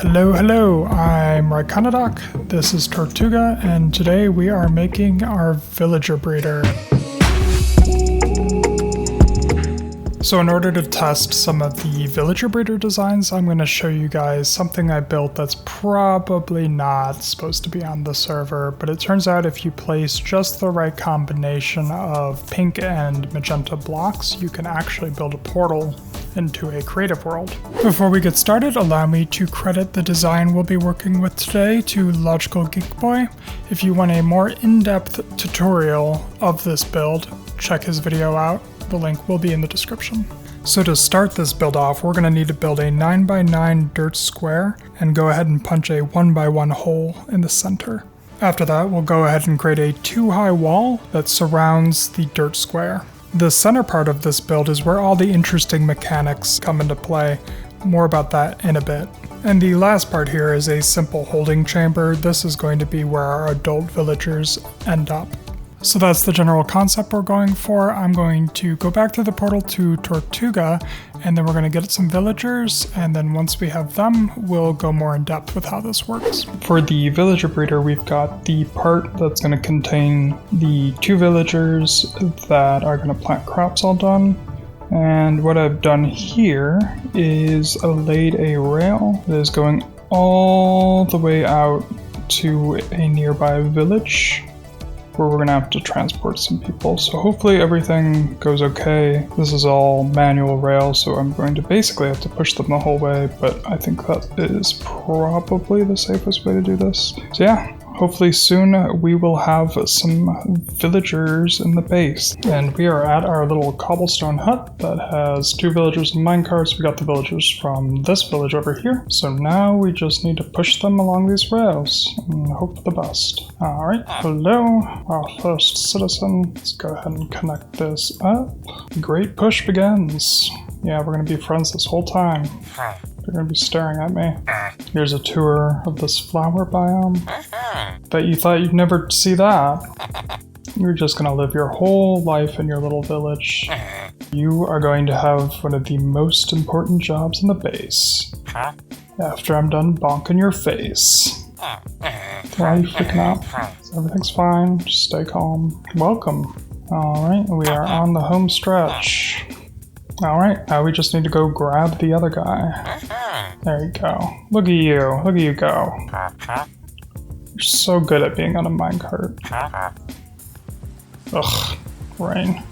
Hello, I'm Raikanadoc, this is Tortuga, and today we are making our villager breeder. So in order to test some of the villager breeder designs, I'm going to show you guys something I built that's probably not supposed to be on the server, but it turns out if you place just the right combination of pink and magenta blocks, you can actually build a portal into a creative world. Before we get started, allow me to credit the design we'll be working with today to Logical Geek Boy. If you want a more in-depth tutorial of this build, check his video out. The link will be in the description. So to start this build off, we're going to need to build a 9x9 dirt square and go ahead and punch a 1x1 hole in the center. After that, we'll go ahead and create a 2-high wall that surrounds the dirt square. The center part of this build is where all the interesting mechanics come into play. More about that in a bit. And the last part here is a simple holding chamber. This is going to be where our adult villagers end up. So that's the general concept we're going for. I'm going to go back to the portal to Tortuga, and then we're going to get some villagers, and then once we have them, we'll go more in depth with how this works. For the villager breeder, we've got the part that's going to contain the 2 villagers that are going to plant crops all done. And what I've done here is I laid a rail that is going all the way out to a nearby village, where we're going to have to transport some people. So hopefully everything goes okay. This is all manual rail, so I'm going to basically have to push them the whole way, but I think that is probably the safest way to do this. So yeah, hopefully soon we will have some villagers in the base. And we are at our little cobblestone hut that has 2 villagers and minecarts. We got the villagers from this village over here. So now we just need to push them along these rails and hope for the best. Alright, hello, our first citizen. Let's go ahead and connect this up. Great push begins. Yeah, we're going to be friends this whole time. They're going to be staring at me. Here's a tour of this flower biome. Bet you thought you'd never see that. You're just going to live your whole life in your little village. You are going to have one of the most important jobs in the base. After I'm done bonking your face. Why are you freaking out? Everything's fine. Just stay calm. Welcome. Alright, we are on the home stretch. Alright, now we just need to go grab the other guy. There you go. Look at you. Look at you go. You're so good at being on a minecart. Ugh, Rain.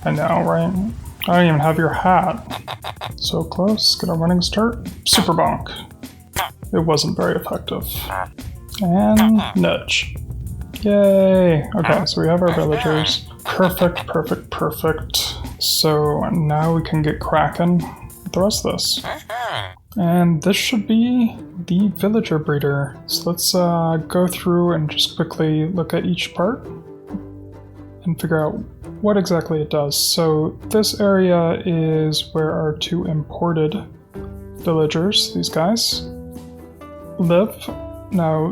I know, right? I don't even have your hat. So close. Get a running start. Super bonk. It wasn't very effective. And nudge. Yay! Okay, so we have our villagers. Perfect. So now we can get cracking with the rest of this. And this should be the villager breeder. So let's go through and just quickly look at each part and figure out what exactly it does. So this area is where our 2 imported villagers, these guys, live. Now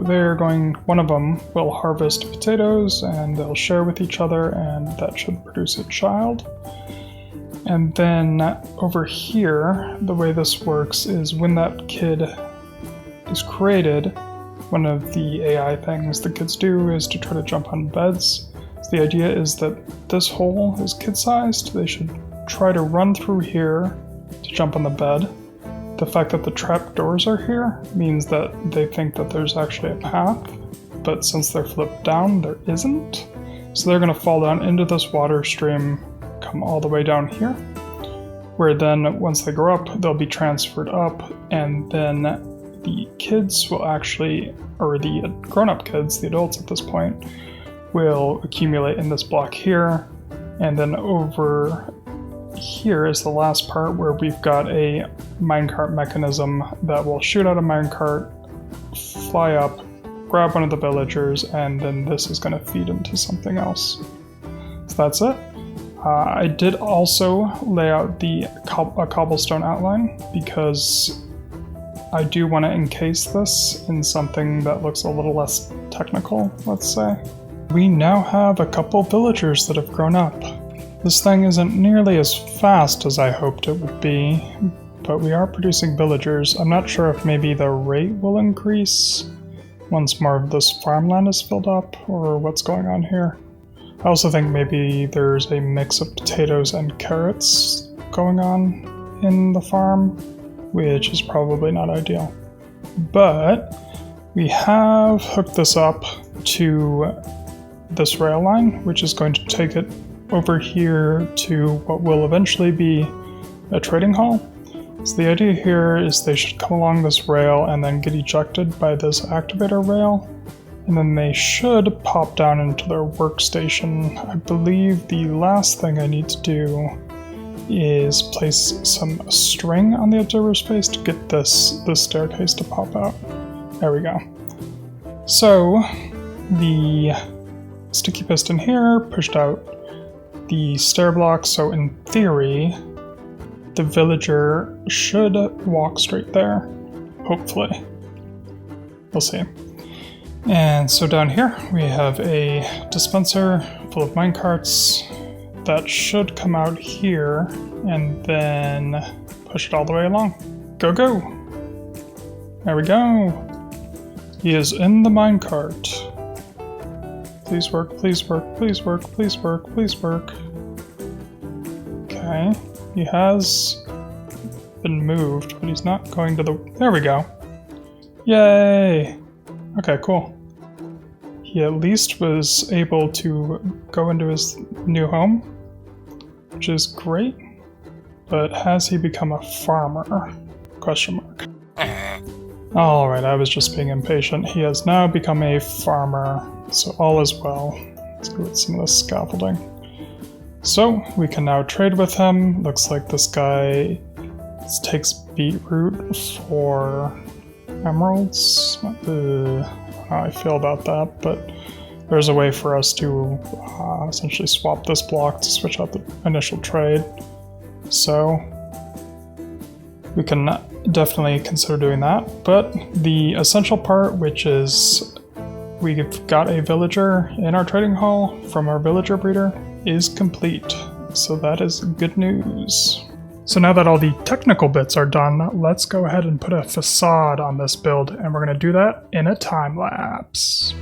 one of them will harvest potatoes and they'll share with each other, and that should produce a child. And then over here, the way this works is when that kid is created, one of the AI things the kids do is to try to jump on beds. So the idea is that this hole is kid-sized. They should try to run through here to jump on the bed. The fact that the trap doors are here means that they think that there's actually a path, but since they're flipped down, there isn't. So they're going to fall down into this water stream, come all the way down here, where then once they grow up, they'll be transferred up, and then the kids will actually, or the grown-up kids, the adults at this point, will accumulate in this block here, and then over here is the last part where we've got a minecart mechanism that will shoot out a minecart, fly up, grab one of the villagers, and then this is going to feed into something else. So that's it. I did also lay out a cobblestone outline because I do want to encase this in something that looks a little less technical, let's say. We now have a couple villagers that have grown up. This thing isn't nearly as fast as I hoped it would be, but we are producing villagers. I'm not sure if maybe the rate will increase once more of this farmland is filled up, or what's going on here. I also think maybe there's a mix of potatoes and carrots going on in the farm, which is probably not ideal. But we have hooked this up to this rail line, which is going to take it over here to what will eventually be a trading hall. So the idea here is they should come along this rail and then get ejected by this activator rail, and then they should pop down into their workstation. I believe the last thing I need to do is place some string on the observer space to get this staircase to pop out. There we go. So the sticky piston here pushed out the stair block, so in theory the villager should walk straight there, hopefully. We'll see. And so down here we have a dispenser full of minecarts that should come out here and then push it all the way along. Go, go! There we go! He is in the minecart. Please work, please work, please work, please work, please work. Okay. He has been moved, but he's not going to the... There we go. Yay! Okay, cool. He at least was able to go into his new home, which is great. But has he become a farmer? Question mark. Alright, I was just being impatient. He has now become a farmer, so all is well. Let's go with some of this scaffolding. So, we can now trade with him. Looks like this guy takes beetroot for emeralds. I don't know how I feel about that, but there's a way for us to essentially swap this block to switch out the initial trade. So, we can definitely consider doing that. But the essential part, which is we've got a villager in our trading hall from our villager breeder, is complete. So that is good news. So now that all the technical bits are done, let's go ahead and put a facade on this build, and we're going to do that in a time lapse.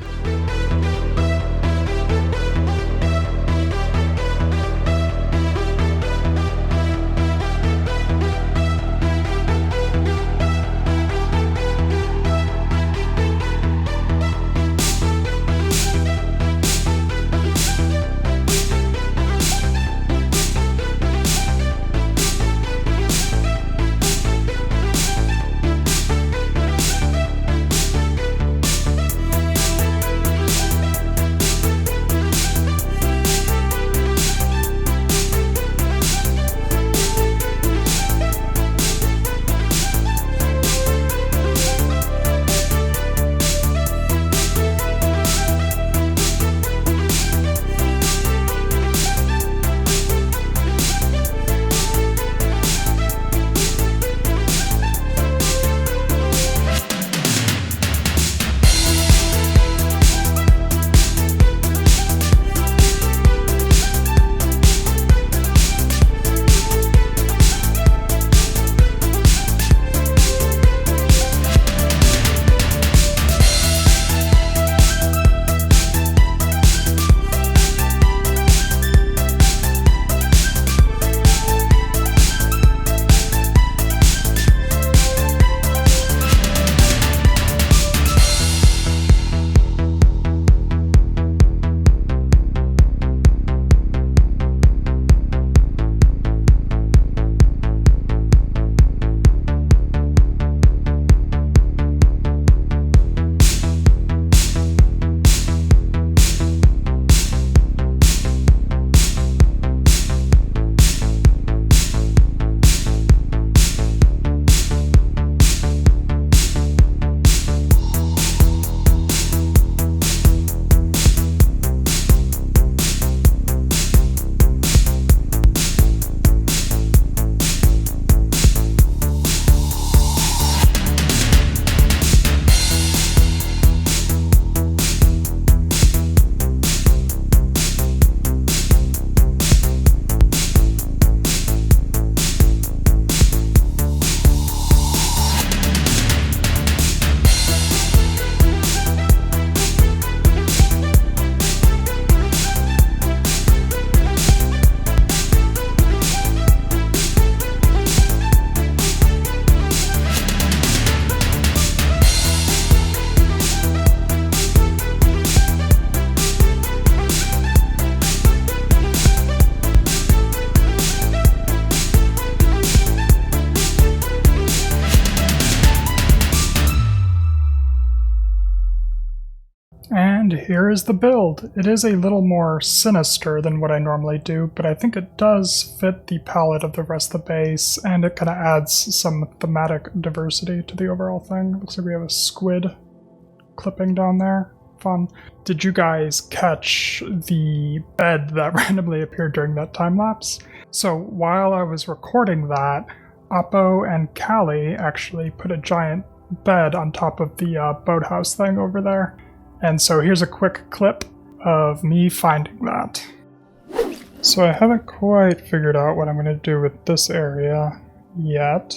And here is the build. It is a little more sinister than what I normally do, but I think it does fit the palette of the rest of the base, and it kind of adds some thematic diversity to the overall thing. Looks like we have a squid clipping down there. Fun. Did you guys catch the bed that randomly appeared during that time lapse? So while I was recording that, Oppo and Callie actually put a giant bed on top of the boathouse thing over there. And so here's a quick clip of me finding that. So I haven't quite figured out what I'm going to do with this area yet.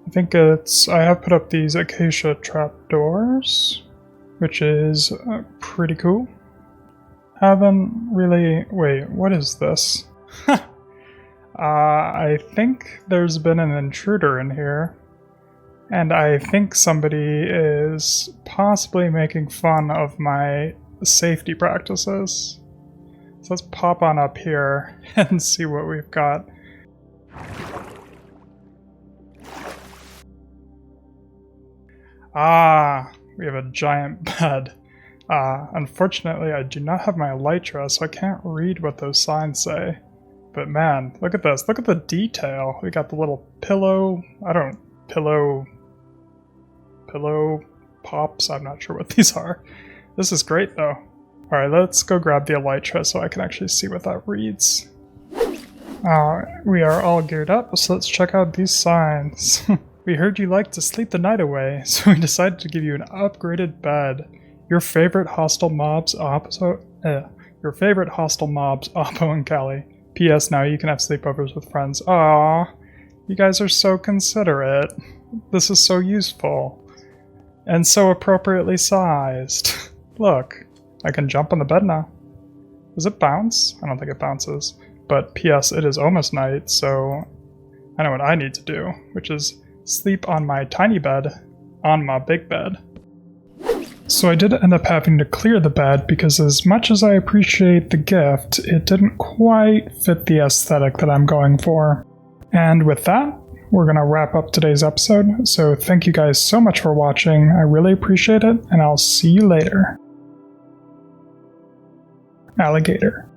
I think I have put up these acacia trapdoors, which is pretty cool. Haven't really... Wait, what is this? I think there's been an intruder in here. And I think somebody is possibly making fun of my safety practices. So let's pop on up here and see what we've got. Ah, we have a giant bed. Unfortunately, I do not have my elytra, so I can't read what those signs say. But man, look at this. Look at the detail. We got the little pillow. Pillow pops. I'm not sure what these are. This is great though. Alright, let's go grab the elytra so I can actually see what that reads. We are all geared up, so let's check out these signs. We heard you like to sleep the night away, so we decided to give you an upgraded bed. Your favorite hostile mobs, Oppo and Callie. P.S. Now you can have sleepovers with friends. Aww, you guys are so considerate. This is so useful. And so appropriately sized. Look, I can jump on the bed now. Does it bounce? I don't think it bounces. But P.S. it is almost night, so I know what I need to do, which is sleep on my tiny bed on my big bed. So I did end up having to clear the bed because as much as I appreciate the gift, it didn't quite fit the aesthetic that I'm going for. And with that, we're going to wrap up today's episode, so thank you guys so much for watching, I really appreciate it, and I'll see you later. Alligator.